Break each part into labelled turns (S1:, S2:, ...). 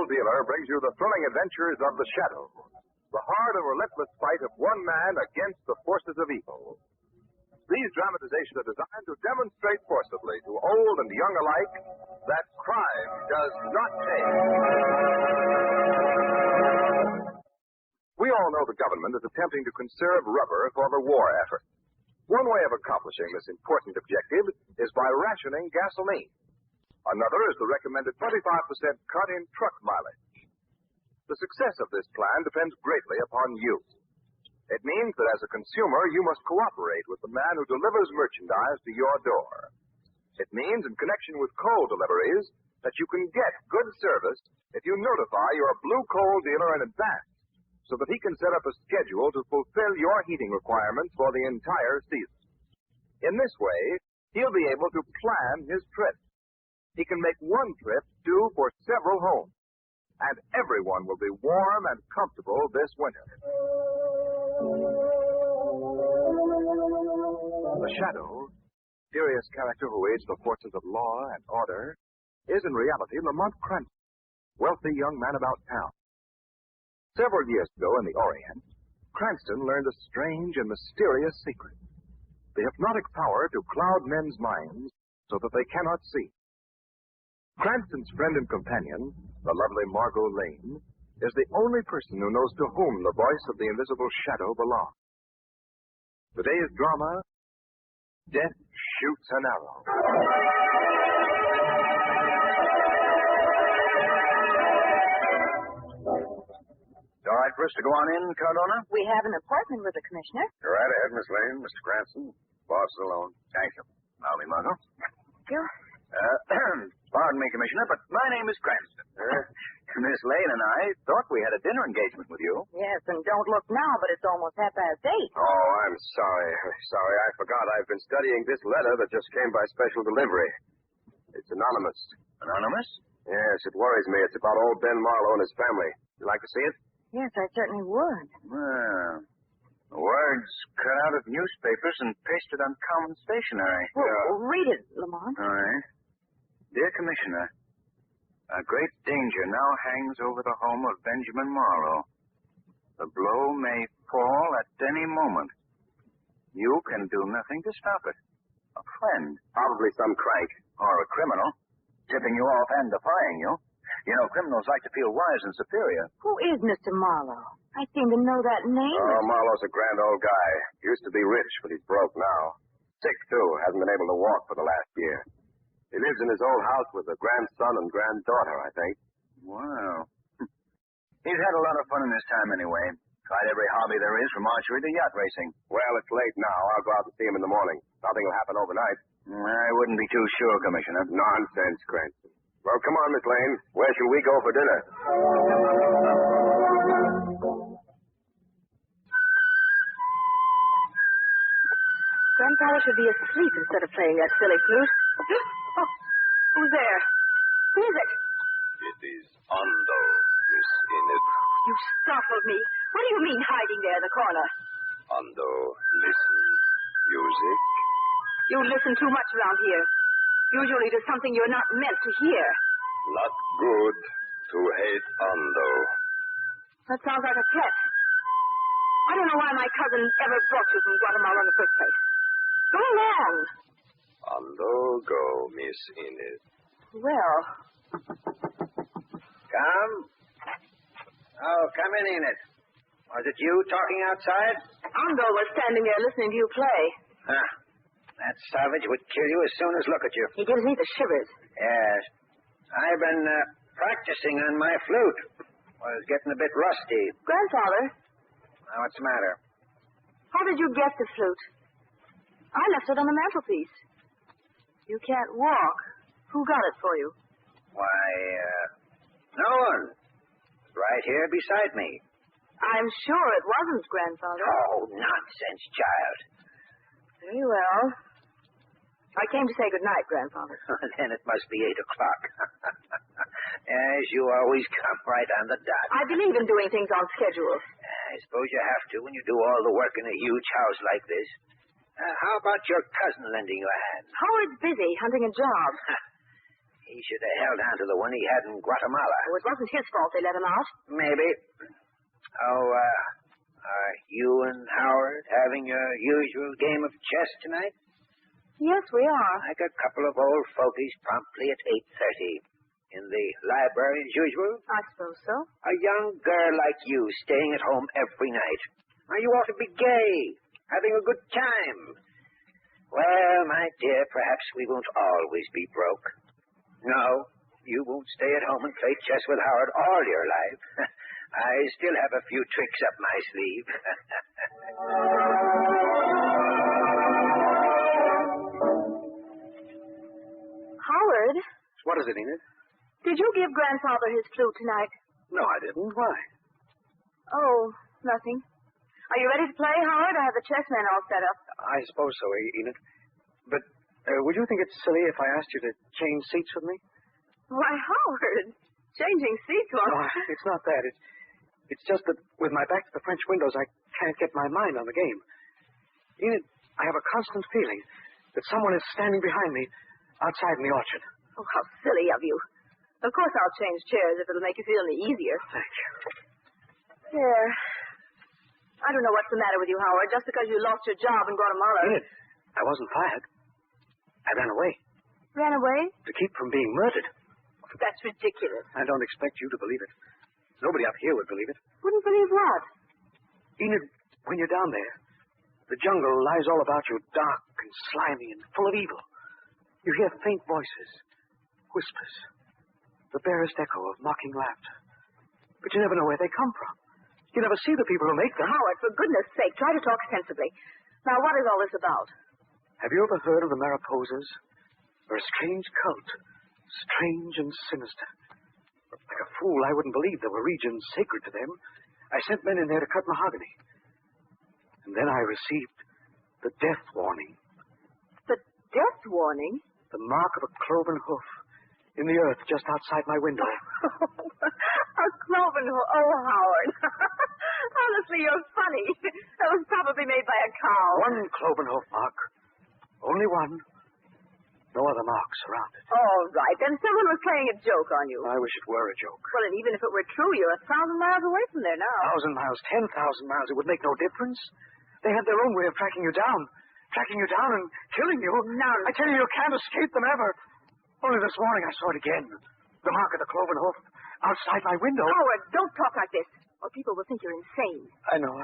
S1: Dealer brings you the thrilling adventures of the Shadow, the hard and relentless fight of one man against the forces of evil. These dramatizations are designed to demonstrate forcibly to old and young alike that crime does not pay. We all know the government is attempting to conserve rubber for the war effort. One way of accomplishing this important objective is by rationing gasoline. Another is the recommended 25% cut in truck mileage. The success of this plan depends greatly upon you. It means that as a consumer, you must cooperate with the man who delivers merchandise to your door. It means, in connection with coal deliveries, that you can get good service if you notify your blue coal dealer in advance, so that he can set up a schedule to fulfill your heating requirements for the entire season. In this way, he'll be able to plan his trip. He can make one trip do for several homes, and everyone will be warm and comfortable this winter. The Shadow, mysterious character who aids the forces of law and order, is in reality Lamont Cranston, wealthy young man about town. Several years ago in the Orient, Cranston learned a strange and mysterious secret: the hypnotic power to cloud men's minds so that they cannot see. Cranston's friend and companion, the lovely Margot Lane, is the only person who knows to whom the voice of the invisible Shadow belongs. Today's drama, Death Shoots an Arrow.
S2: All right for us to go on in, Cardona?
S3: We have an appointment with the commissioner.
S2: Go right ahead, Miss Lane. Mr. Cranston. Boss is alone. Thank you. Now, Margot.
S3: Thank you.
S2: Pardon me, Commissioner, but my name is Cranston. Miss Lane and I thought we had a dinner engagement with you.
S3: Yes, and don't look now, but it's almost 8:30.
S1: Oh, I'm sorry. I forgot. I've been studying this letter that just came by special delivery. It's anonymous.
S2: Anonymous?
S1: Yes, it worries me. It's about old Ben Marlowe and his family. You like to see it?
S3: Yes, I certainly would.
S2: Well, words cut out of newspapers and pasted on common stationery.
S3: Well, read it, Lamont.
S2: All right. Dear Commissioner, a great danger now hangs over the home of Benjamin Marlowe. The blow may fall at any moment. You can do nothing to stop it. A friend.
S1: Probably some crank.
S2: Or a criminal, tipping you off and defying you. You know, criminals like to feel wise and superior.
S3: Who is Mr. Marlowe? I seem to know that name.
S1: Oh, Marlowe's a grand old guy. Used to be rich, but he's broke now. Sick, too. Hasn't been able to walk for the last year. He lives in his old house with a grandson and granddaughter, I think.
S2: Wow. He's had a lot of fun in his time anyway. Tried every hobby there is, from archery to yacht racing.
S1: Well, it's late now. I'll go out and see him in the morning. Nothing will happen overnight.
S2: I wouldn't be too sure, Commissioner.
S1: Nonsense, Cranston. Well, come on, Miss Lane. Where shall we go for dinner?
S3: Grandfather should be asleep instead of playing that silly flute. Oh, who's there? Who is it?
S4: It is Ando, Miss Enid.
S3: You startled me. What do you mean hiding there in the corner?
S4: Ando, listen. Music.
S3: You listen too much around here. Usually to something you're not meant to hear.
S4: Not good to hate Ando.
S3: That sounds like a threat. I don't know why my cousin ever brought you from Guatemala in the first place. Go along.
S4: Ando, go, Miss Enid.
S3: Well.
S5: Come. Oh, come in, Enid. Was it you talking outside?
S3: Ando was standing there listening to you play.
S5: Ah, that savage would kill you as soon as look at you.
S3: He gives me the shivers.
S5: Yes. I've been practicing on my flute. Was getting a bit rusty.
S3: Grandfather.
S5: Now, what's the matter?
S3: How did you get the flute? I left it on the mantelpiece. You can't walk. Who got it for you?
S5: Why, no one. Right here beside me.
S3: I'm sure it wasn't, Grandfather.
S5: Oh, nonsense, child.
S3: Very well. I came to say good night, Grandfather.
S5: Then it must be 8 o'clock. As you always come right on the dot.
S3: I believe in doing things on schedule.
S5: I suppose you have to when you do all the work in a huge house like this. How about your cousin lending you a hand?
S3: Howard's busy hunting a job.
S5: He should have held on to the one he had in Guatemala.
S3: Oh, it wasn't his fault they let him out.
S5: Maybe. Oh, are you and Howard having your usual game of chess tonight?
S3: Yes, we are.
S5: Like a couple of old fogies promptly at 8:30. In the library as usual?
S3: I suppose so.
S5: A young girl like you staying at home every night. Now, you ought to be gay, having a good time. Well, my dear, perhaps we won't always be broke. No, you won't stay at home and play chess with Howard all your life. I still have a few tricks up my sleeve.
S3: Howard,
S6: What is it, Enid?
S3: did you give Grandfather his flute tonight?
S6: No, I didn't. Why?
S3: Oh, nothing. Are you ready to play, Howard? I have the chessmen all set up.
S6: I suppose so, Enid. But would you think it's silly if I asked you to change seats with me?
S3: Why, Howard, changing seats
S6: No,
S3: won't...
S6: it's not that. It's just that with my back to the French windows, I can't get my mind on the game. Enid, I have a constant feeling that someone is standing behind me outside in the orchard.
S3: Oh, how silly of you. Of course I'll change chairs if it'll make you feel any easier.
S6: Thank you.
S3: There. I don't know what's the matter with you, Howard, just because you lost your job in Guatemala.
S6: Enid, I wasn't fired. I ran away
S3: Ran away?
S6: to keep from being murdered.
S3: That's ridiculous.
S6: I don't expect you to believe it. Nobody up here would believe it.
S3: Wouldn't believe what?
S6: Enid, when you're down there, the jungle lies all about you, dark and slimy and full of evil. You hear faint voices, whispers, the barest echo of mocking laughter. But you never know where they come from. You never see the people who make them.
S3: Howard, for goodness sake, try to talk sensibly. Now, what is all this about?
S6: Have you ever heard of the Mariposas? They're a strange cult, strange and sinister. Like a fool, I wouldn't believe there were regions sacred to them. I sent men in there to cut mahogany. And then I received the death warning.
S3: The death warning?
S6: The mark of a cloven hoof in the earth just outside my window.
S3: A cloven hoof. Oh, Howard. Honestly, you're funny. That was probably made by a cow.
S6: One cloven hoof mark. Only one. No other marks around it.
S3: All right. Then someone was playing a joke on you.
S6: I wish it were a joke.
S3: Well, and even if it were true, you're 1,000 miles away from there now.
S6: 1,000 miles, 10,000 miles, it would make no difference. They have their own way of tracking you down and killing you.
S3: None.
S6: I tell you, you can't escape them ever. Only this morning I saw it again. The mark of the cloven hoof outside my window.
S3: Howard, don't talk like this, or people will think you're insane.
S6: I know.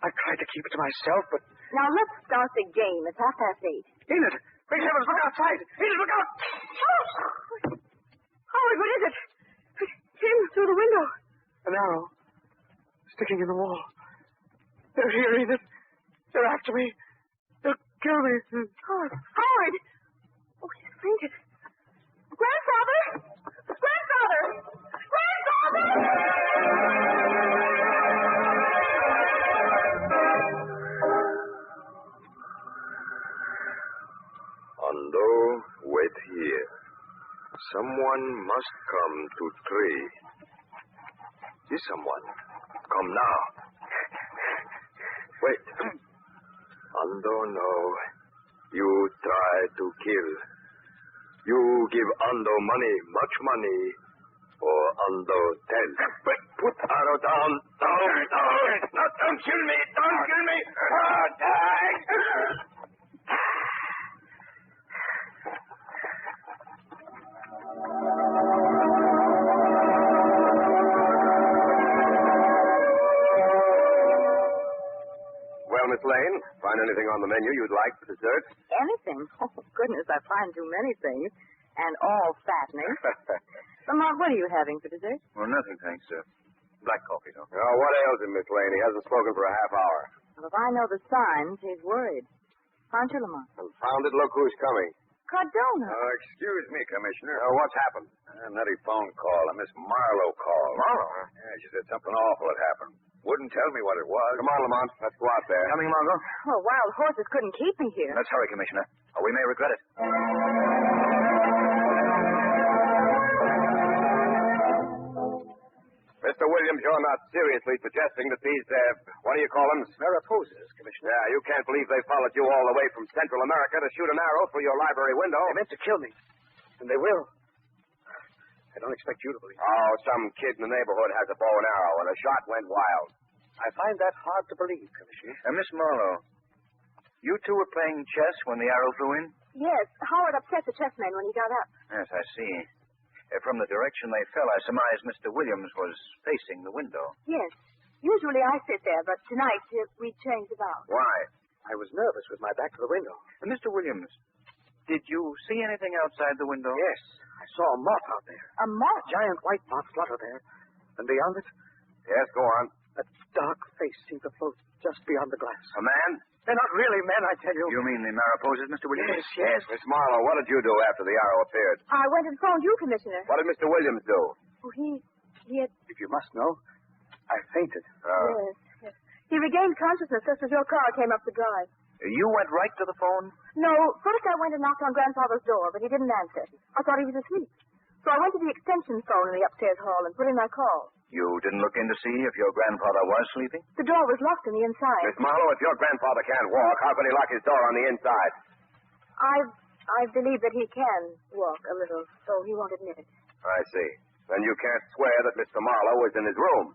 S6: I tried to keep it to myself, but...
S3: Now, let's start the game. It's 8:30.
S6: Enid! Great heavens, look outside! Enid, look out!
S3: Howard, what is it? It came through the window.
S6: An arrow sticking in the wall. They're here, Enid. They're after me. They'll kill me.
S3: Howard! Oh, he's fainted. Grandfather! Grandfather!
S4: Ando, wait here. Someone must come to tree. Is someone? Come now. Wait. Ando, no. You try to kill. You give Ando money, much money, or Ando tell. Wait, put arrow down. Down. No, don't kill me. Don't kill me. Oh, die.
S1: Well, Miss Lane, find anything on the menu you'd like for dessert?
S3: Anything? Oh, goodness, I find too many things. And all fattening. Lamont, what are you having for dessert?
S2: Well, nothing, thanks, sir. Black coffee, though.
S1: Oh, what ails him, Miss Lane? He hasn't spoken for a half hour.
S3: Well, if I know the signs, he's worried. Aren't you, Lamont?
S1: Confound it, look who's coming.
S3: Cardona.
S2: Excuse me, Commissioner.
S1: What's happened?
S2: Another phone call. A Miss Marlowe called.
S1: Marlowe?
S2: Yeah, she said something awful had happened. Wouldn't tell me what it was.
S1: Come on, Lamont. Let's go out there.
S2: Coming, Margot?
S3: Oh, wild horses couldn't keep me here.
S2: Let's hurry, Commissioner, or we may regret it.
S1: Mr. Williams, you're not seriously suggesting that these, what do you call them?
S6: Mariposas, Commissioner.
S1: Yeah, you can't believe they followed you all the way from Central America to shoot an arrow through your library window.
S6: They meant to kill me. And they will. I don't expect you to believe it.
S1: Oh, some kid in the neighborhood has a bow and arrow, and a shot went wild.
S6: I find that hard to believe, Commissioner.
S2: Miss Marlowe, you two were playing chess when the arrow flew in?
S3: Yes, Howard upset the chessman when he got up.
S2: Yes, I see. From the direction they fell, I surmise Mr. Williams was facing the window.
S3: Yes. Usually I sit there, but tonight we changed about.
S2: Why?
S6: I was nervous with my back to the window.
S2: Mr. Williams, did you see anything outside the window?
S6: Yes, I saw a moth out there.
S3: A moth?
S6: A giant white moth flutter there. And beyond it,
S1: Yes, go on.
S6: a dark face seemed to float just beyond the glass.
S1: A man?
S6: They're not really men, I tell you.
S2: You mean the Mariposas, Mr. Williams?
S6: Yes.
S1: Miss Marlowe, what did you do after the arrow appeared?
S3: I went and phoned you, Commissioner.
S1: What did Mr. Williams do?
S3: Oh, he had...
S6: If you must know, I fainted.
S3: Yes. He regained consciousness just as your car came up the drive.
S2: You went right to the phone?
S3: No, first I went and knocked on Grandfather's door, but he didn't answer. I thought he was asleep. So I went to the extension phone in the upstairs hall and put in my call.
S2: You didn't look in to see if your grandfather was sleeping?
S3: The door was locked on the inside.
S1: Miss Marlowe, if your grandfather can't walk, how could he lock his door on the inside?
S3: I believe that he can walk a little, though he won't admit it.
S1: I see. Then you can't swear that Mr. Marlowe was in his room.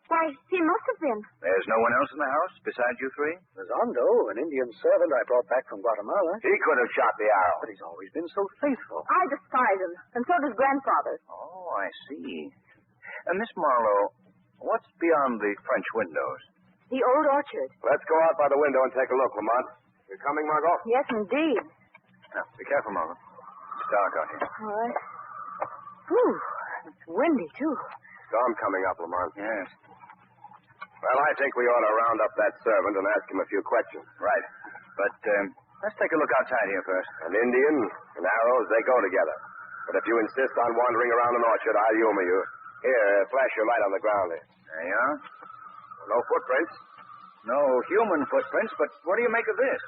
S3: Why, he must have been.
S2: There's no one else in the house besides you three?
S6: There's Hondo, an Indian servant I brought back from Guatemala.
S1: He could have shot the arrow.
S6: But he's always been so faithful.
S3: I despise him, and so does Grandfather.
S2: Oh, I see. Miss Marlowe, what's beyond the French windows?
S3: The old orchard.
S1: Let's go out by the window and take a look, Lamont. You coming, Margot?
S3: Yes, indeed.
S2: Now, be careful, Marlowe. It's dark out here.
S3: All right. Whew, it's windy, too.
S1: Storm coming up, Lamont.
S2: Yes.
S1: Well, I think we ought to round up that servant and ask him a few questions.
S2: Right. But let's take a look outside here first.
S1: An Indian and arrows, they go together. But if you insist on wandering around an orchard, I'll humor you. Here, flash your light on the ground there.
S2: There you are.
S1: No footprints.
S2: No human footprints, but what do you make of this?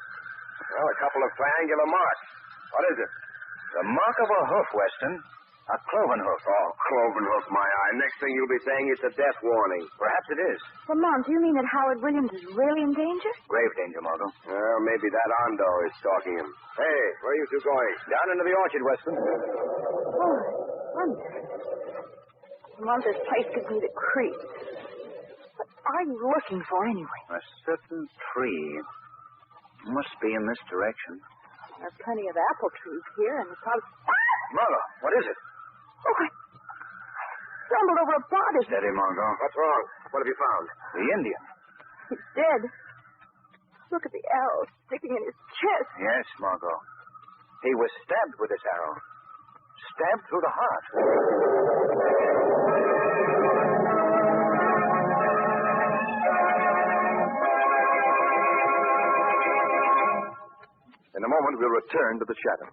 S1: Well, a couple of triangular marks. What is it?
S2: The mark of a hoof, Weston. A cloven hoof.
S1: Oh, cloven hoof, my eye. Next thing you'll be saying it's a death warning.
S2: Perhaps it is.
S3: Well, Mom, do you mean that Howard Williams is really in danger?
S2: Grave danger, Margot.
S1: Well, maybe that Hondo is stalking him. Hey, where are you two going?
S2: Down into the orchard, Weston.
S3: Oh, wonder. Mom, this place gives me the creeps. What are you looking for, anyway?
S2: A certain tree. Must be in this direction.
S3: There are plenty of apple trees here, and the probably...
S2: Margot, what is it?
S3: Oh, I stumbled over a body.
S2: Steady, Margot.
S1: What's wrong? What have you found?
S2: The Indian.
S3: He's dead. Look at the arrow sticking in his chest.
S2: Yes, Margot. He was stabbed with this arrow. Stabbed through the heart.
S1: In a moment, we'll return to the shadow.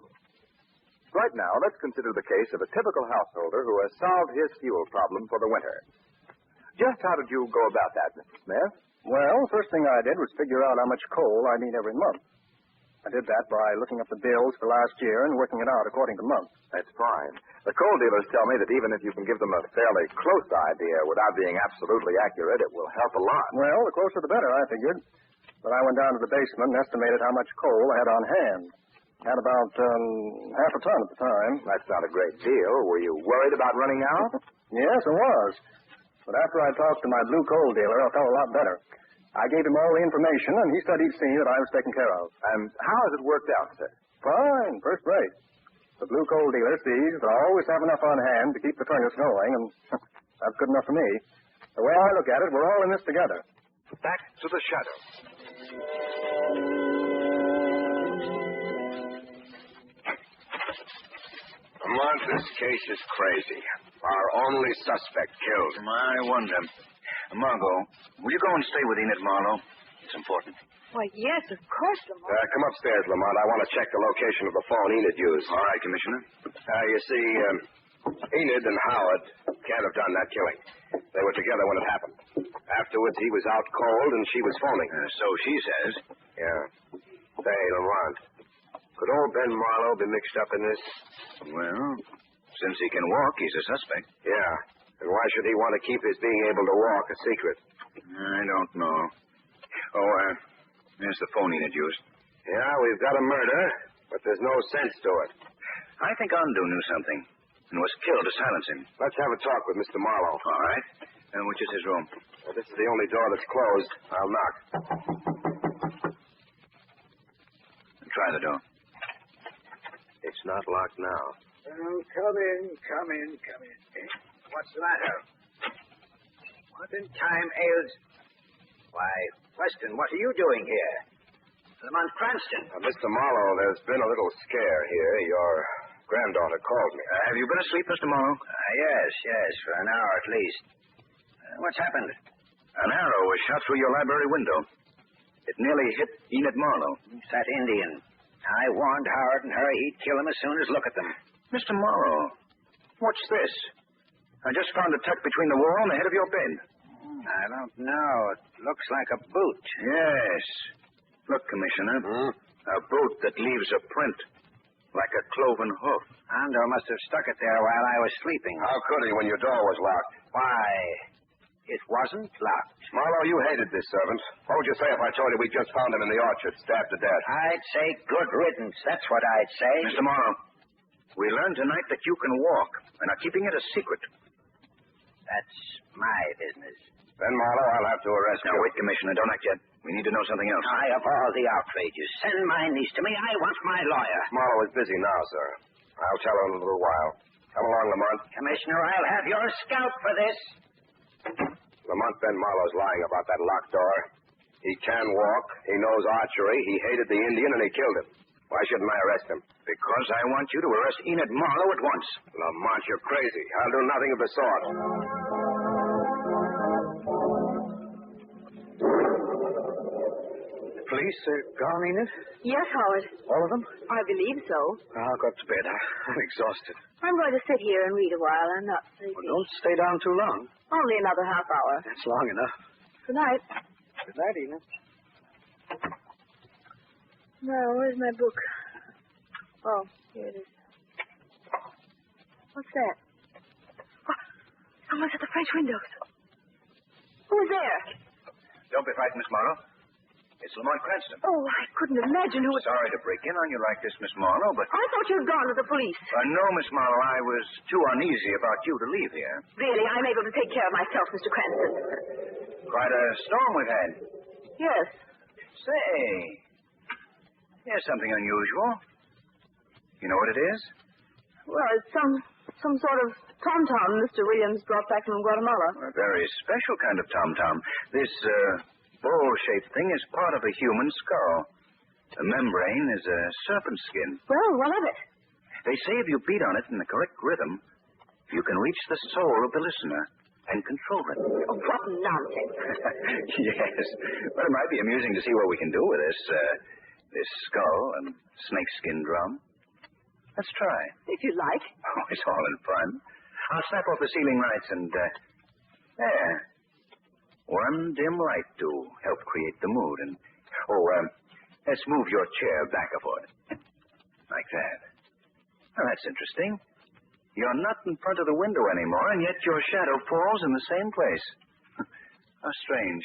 S1: Right now, let's consider the case of a typical householder who has solved his fuel problem for the winter. Just how did you go about that, Mr. Smith?
S7: Well, first thing I did was figure out how much coal I need every month. I did that by looking up the bills for last year and working it out according to month.
S1: That's fine. The coal dealers tell me that even if you can give them a fairly close idea without being absolutely accurate, it will help a lot.
S7: Well, the closer the better, I figured. But I went down to the basement and estimated how much coal I had on hand. Had about half a ton at the time.
S1: That's not a great deal. Were you worried about running out?
S7: Yes, I was. But after I talked to my blue coal dealer, I felt a lot better. I gave him all the information, and he said he'd see that I was taken care of.
S1: And how has it worked out, sir?
S7: Fine, first rate. The blue coal dealer sees that I always have enough on hand to keep the furnace going, and that's good enough for me. The way I look at it, we're all in this together.
S1: Back to the shadow.
S4: Lamont, this case is crazy. Our only suspect killed.
S2: I wonder. Margot, will you go and stay with Enid Marlowe? It's important.
S3: Why, yes, of course, Lamont.
S1: Come upstairs, Lamont. I want to check the location of the phone Enid used.
S2: All right, Commissioner.
S1: You see, Enid and Howard can't have done that killing. They were together when it happened. Afterwards, he was out cold and she was phoning.
S2: So she says.
S1: Yeah. Say, Lamont, could old Ben Marlowe be mixed up in this?
S2: Well, since he can walk, he's a suspect.
S1: Yeah. And why should he want to keep his being able to walk a secret?
S2: I don't know. Oh, there's the phone Enid used.
S1: Yeah, we've got a murder, but there's no sense to it.
S2: I think Ondo knew something and was killed to silence him.
S1: Let's have a talk with Mr. Marlowe.
S2: All right. And which is his room?
S1: This is the only door that's closed. I'll knock.
S2: Try the door.
S1: It's not locked now.
S5: Oh, come in. What's the matter? What in time ails? Why, Weston, what are you doing here? Lamont Cranston.
S1: Mr. Marlowe, there's been a little scare here. Your granddaughter called me.
S2: Have you been asleep, Mr. Marlowe?
S5: Yes, for an hour at least. What's happened?
S2: An arrow was shot through your library window. It nearly hit Enid Marlowe.
S5: It's that Indian. I warned Howard and her he'd kill him as soon as look at them.
S2: Mr. Marlowe, what's this? I just found a tuck between the wall and the head of your bed.
S5: I don't know. It looks like a boot.
S2: Yes. Look, Commissioner. A boot that leaves a print, like a cloven hoof.
S5: Ando must have stuck it there while I was sleeping.
S1: How could he when your door was locked?
S5: Why, it wasn't locked.
S1: Marlowe, you hated this servant. What would you say if I told you we just found him in the orchard, stabbed to death?
S5: I'd say good riddance. That's what I'd say.
S2: Mr. Marlowe, we learned tonight that you can walk and are keeping it a secret.
S5: That's my business.
S1: Then, Marlowe, I'll have to arrest you.
S2: Now, wait, Commissioner. Don't act yet. We need to know something else.
S5: I, of all the outrages, send my niece to me. I want my lawyer.
S1: Marlowe is busy now, sir. I'll tell her in a little while. Come along, Lamont.
S5: Commissioner, I'll have your scalp for this.
S1: Lamont, Ben Marlowe's lying about that locked door. He can walk. He knows archery. He hated the Indian, and he killed him. Why shouldn't I arrest him?
S2: Because I want you to arrest Enid Marlowe at once.
S1: Lamont, you're crazy. I'll do nothing of the sort.
S6: Police gone, Enid?
S3: Yes, Howard.
S6: All of them?
S3: I believe so.
S6: I'll go up to bed. I'm exhausted.
S3: I'm going to sit here and read a while. I'm not sleepy.
S6: Well, don't stay down too long.
S3: Only another half hour.
S6: That's long enough.
S3: Good night.
S6: Good night, Enid.
S3: Now, where's my book? Oh, here it is. What's that? Oh, someone's at the French windows. Who's there?
S2: Don't be frightened, Miss Marlowe. It's Lamont Cranston.
S3: Oh, I couldn't imagine who it...
S2: Sorry to break in on you like this, Miss Marlowe, but...
S3: I thought you had gone to the police.
S2: No, Miss Marlowe, I was too uneasy about you to leave here.
S3: Really, I'm able to take care of myself, Mr. Cranston.
S2: Quite a storm we've had.
S3: Yes.
S2: Say, here's something unusual. You know what it is?
S3: Well, it's some sort of tom-tom Mr. Williams brought back from Guatemala.
S2: A very special kind of tom-tom. This, bowl-shaped thing is part of a human skull. The membrane is a serpent skin.
S3: Well, what of it?
S2: They say if you beat on it in the correct rhythm, you can reach the soul of the listener and control it.
S3: Oh, what nonsense.
S2: Yes. But it might be amusing to see what we can do with this skull and snakeskin drum. Let's try.
S3: If you like.
S2: Oh, it's all in fun. I'll snap off the ceiling lights and, there. One dim light to help create the mood. And, let's move your chair back a foot. Like that. Well, that's interesting. You're not in front of the window anymore, and yet your shadow falls in the same place. How strange.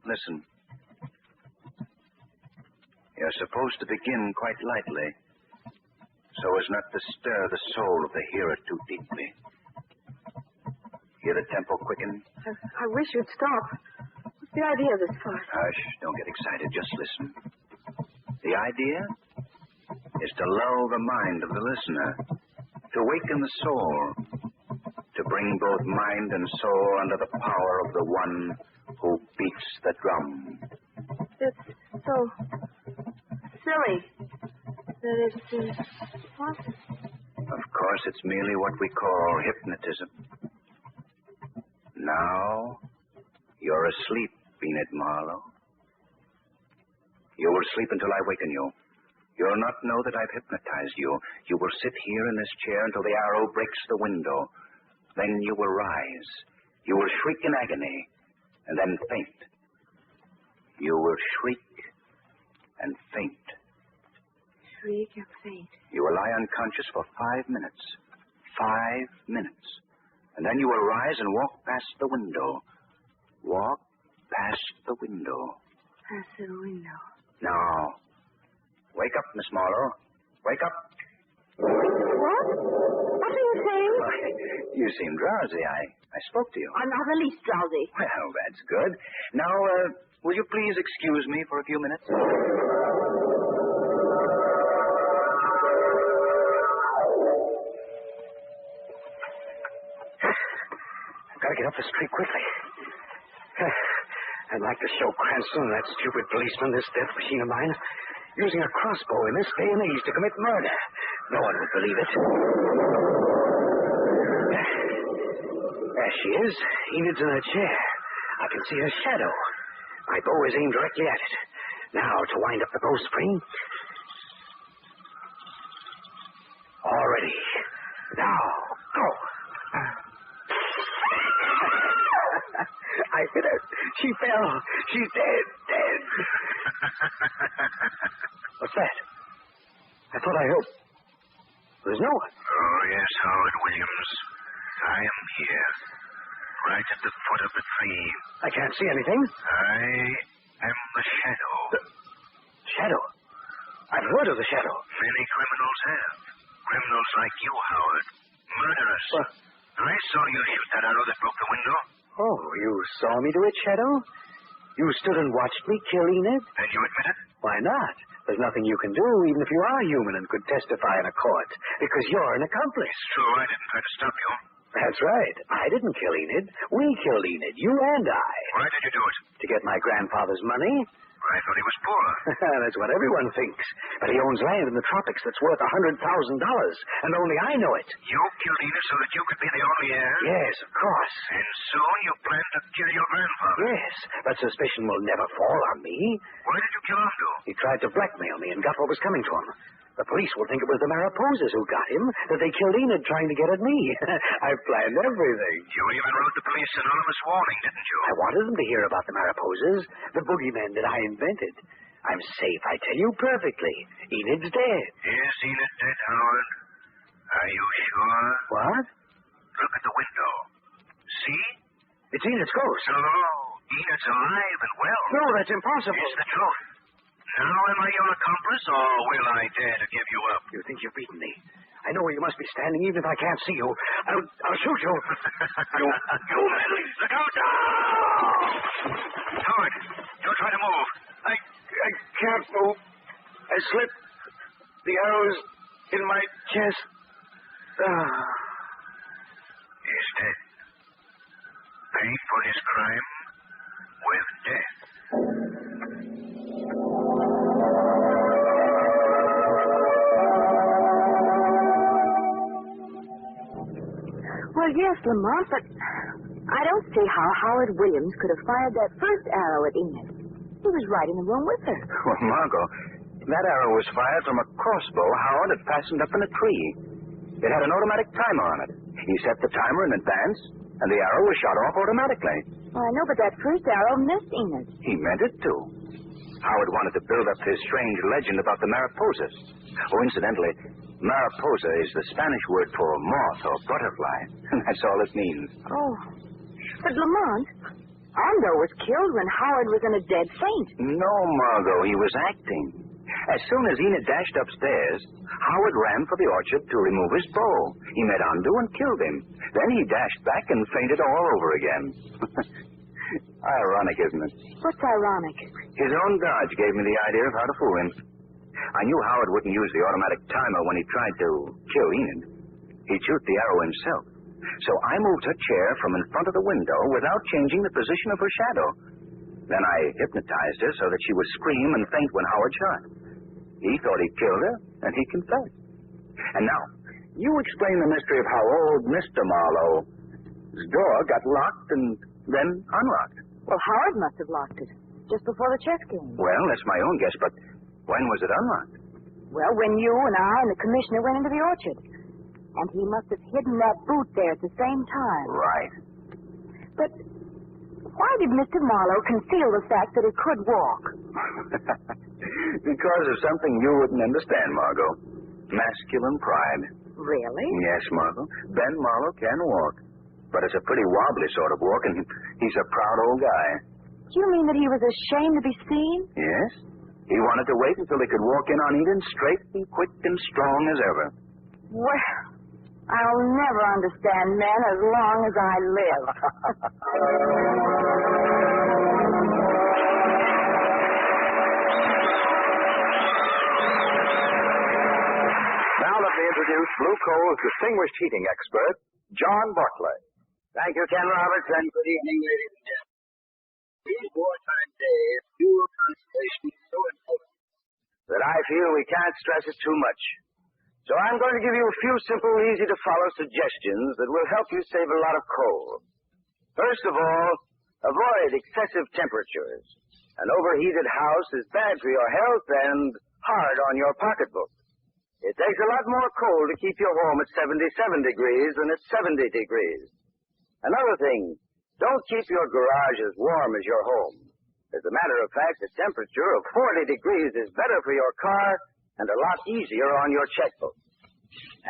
S2: Listen. You're supposed to begin quite lightly, so as not to stir the soul of the hearer too deeply. Hear the tempo quicken?
S3: I wish you'd stop. What's the idea of this farce?
S2: Hush, don't get excited. Just listen. The idea is to lull the mind of the listener, to waken the soul, to bring both mind and soul under the power of the one who beats the drum.
S3: It's so silly that it's, what?
S2: Of course, it's merely what we call hypnotism. Now, you're asleep Enid Marlowe. You will sleep until I waken you. You'll not know that I've hypnotized you. You will sit here in this chair until the arrow breaks the window. Then you will rise. You will shriek in agony, and then faint. You will shriek and faint.
S3: Shriek and faint.
S2: You will lie unconscious for 5 minutes. 5 minutes. And then you will rise and walk past the window. Walk past the window.
S3: Past the window.
S2: Now, wake up, Miss Marlowe. Wake up.
S3: What? What are you saying?
S2: You seem drowsy. I spoke to you.
S3: I'm not the least drowsy.
S2: Well, that's good. Now, will you please excuse me for a few minutes?
S6: I've got to get up the street quickly. I'd like to show Cranston and that stupid policeman this death machine of mine using a crossbow in this day and age to commit murder. No one would believe it. There she is. Enid's in her chair. I can see her shadow. My bow is aimed directly at it. Now, to wind up the bowstring. All ready. Now, go. I hit her. She fell. She's dead. Dead. What's that? I thought I heard... There's no one.
S2: Oh, yes, Howard Williams. I am here. Right at the foot of the tree.
S6: I can't see anything.
S2: I am the shadow.
S6: The shadow? I've heard of the shadow.
S2: Many criminals have. Criminals like you, Howard. Murderers.
S6: What?
S2: I saw you shoot that arrow that broke the window.
S6: Oh, you saw me do it, Shadow? You stood and watched me kill Enid?
S2: And you admit it?
S6: Why not? There's nothing you can do, even if you are human and could testify in a court, because you're an accomplice.
S2: True, I didn't try to stop you.
S6: That's right. I didn't kill Enid. We killed Enid, you and I.
S2: Why did you do it?
S6: To get my grandfather's money.
S2: I thought he was poor.
S6: That's what everyone thinks. But he owns land in the tropics that's worth $100,000, and only I know it.
S2: You killed Enid so that you could be the only heir?
S6: Yes, of course.
S2: And soon you plan to kill your grandfather?
S6: Yes, but suspicion will never fall on me.
S2: Why did you kill Ando?
S6: He tried to blackmail me and got what was coming to him. The police will think it was the Mariposas who got him, that they killed Enid trying to get at me. I planned everything.
S2: You even wrote the police anonymous warning, didn't you?
S6: I wanted them to hear about the Mariposas, the boogeymen that I invented. I'm safe, I tell you perfectly. Enid's dead.
S2: Is Enid dead, Howard? Are you sure?
S6: What?
S2: Look at the window. See?
S6: It's Enid's ghost.
S2: No, Enid's alive and well.
S6: No, that's impossible.
S2: It's the truth. Now am I your accomplice, or will I dare to give you up?
S6: You think you've beaten me. I know where you must be standing, even if I can't see you. I'll shoot you.
S2: You meddling! Look out! Howard, don't try to move.
S6: I can't move. I slipped. The arrow's in my chest.
S2: He's dead. Paid for his crime with death.
S3: Well, yes, Lamont, but I don't see how Howard Williams could have fired that first arrow at Enid. He was right in the room with her.
S2: Well, Margot, that arrow was fired from a crossbow Howard had fastened up in a tree. It had an automatic timer on it. He set the timer in advance, and the arrow was shot off automatically.
S3: Well, I know, but that first arrow missed Enid.
S2: He meant it to. Howard wanted to build up his strange legend about the Mariposas. Oh, incidentally, Mariposa is the Spanish word for moth or butterfly. That's all it means.
S3: Oh. But Lamont, Ando was killed when Howard was in a dead faint.
S2: No, Margot, he was acting. As soon as Enid dashed upstairs, Howard ran for the orchard to remove his bow. He met Ando and killed him. Then he dashed back and fainted all over again. Ironic, isn't it?
S3: What's ironic?
S2: His own dodge gave me the idea of how to fool him. I knew Howard wouldn't use the automatic timer when he tried to kill Enid. He'd shoot the arrow himself. So I moved her chair from in front of the window without changing the position of her shadow. Then I hypnotized her so that she would scream and faint when Howard shot. He thought he'd killed her, and he confessed. And now, you explain the mystery of how old Mr. Marlowe's door got locked and then unlocked.
S3: Well, Howard must have locked it just before the chess game.
S2: Well, that's my own guess, but when was it unlocked?
S3: Well, when you and I and the commissioner went into the orchard. And he must have hidden that boot there at the same time.
S2: Right.
S3: But why did Mr. Marlowe conceal the fact that he could walk?
S2: Because of something you wouldn't understand, Margot. Masculine pride.
S3: Really?
S2: Yes, Margot. Ben Marlowe can walk. But it's a pretty wobbly sort of walk, and he's a proud old guy.
S3: Do you mean that he was ashamed to be seen?
S2: Yes. He wanted to wait until he could walk in on Eden straight and quick and strong as ever.
S3: Well, I'll never understand men as long as I live.
S1: Now let me introduce Blue Coal's distinguished heating expert, John Barclay.
S5: Thank you, Ken Roberts, and good evening, ladies and gentlemen. These wartime days, fuel conservation is so important that I feel we can't stress it too much. So I'm going to give you a few simple, easy-to-follow suggestions that will help you save a lot of coal. First of all, avoid excessive temperatures. An overheated house is bad for your health and hard on your pocketbook. It takes a lot more coal to keep your home at 77 degrees than at 70 degrees. Another thing, don't keep your garage as warm as your home. As a matter of fact, a temperature of 40 degrees is better for your car and a lot easier on your checkbook.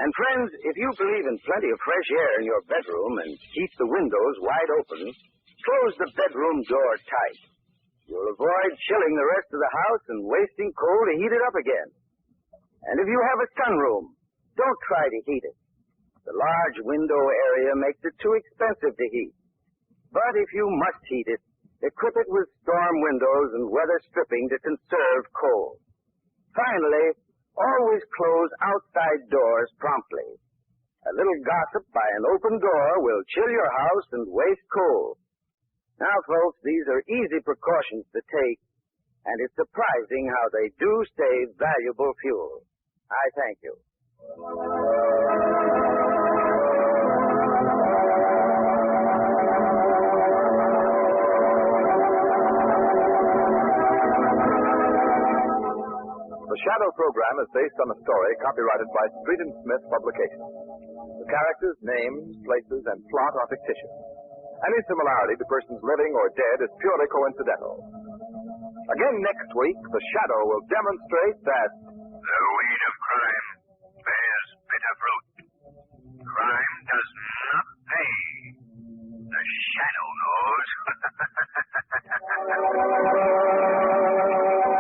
S5: And friends, if you believe in plenty of fresh air in your bedroom and keep the windows wide open, close the bedroom door tight. You'll avoid chilling the rest of the house and wasting coal to heat it up again. And if you have a sunroom, don't try to heat it. The large window area makes it too expensive to heat. But if you must heat it, equip it with storm windows and weather stripping to conserve coal. Finally, always close outside doors promptly. A little gossip by an open door will chill your house and waste coal. Now, folks, these are easy precautions to take, and it's surprising how they do save valuable fuel. I thank you.
S1: The Shadow program is based on a story copyrighted by Street and Smith Publications. The characters, names, places, and plot are fictitious. Any similarity to persons living or dead is purely coincidental. Again next week, The Shadow will demonstrate that
S2: the weed of crime bears bitter fruit. Crime does not pay. The Shadow knows.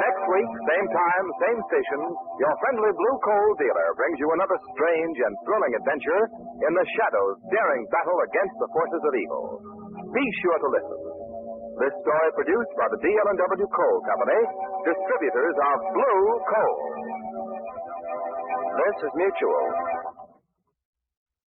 S1: next week, same time, same station, your friendly Blue Coal dealer brings you another strange and thrilling adventure in The Shadow's daring battle against the forces of evil. Be sure to listen. This story produced by the DL&W Coal Company, distributors of Blue Coal. This is Mutual.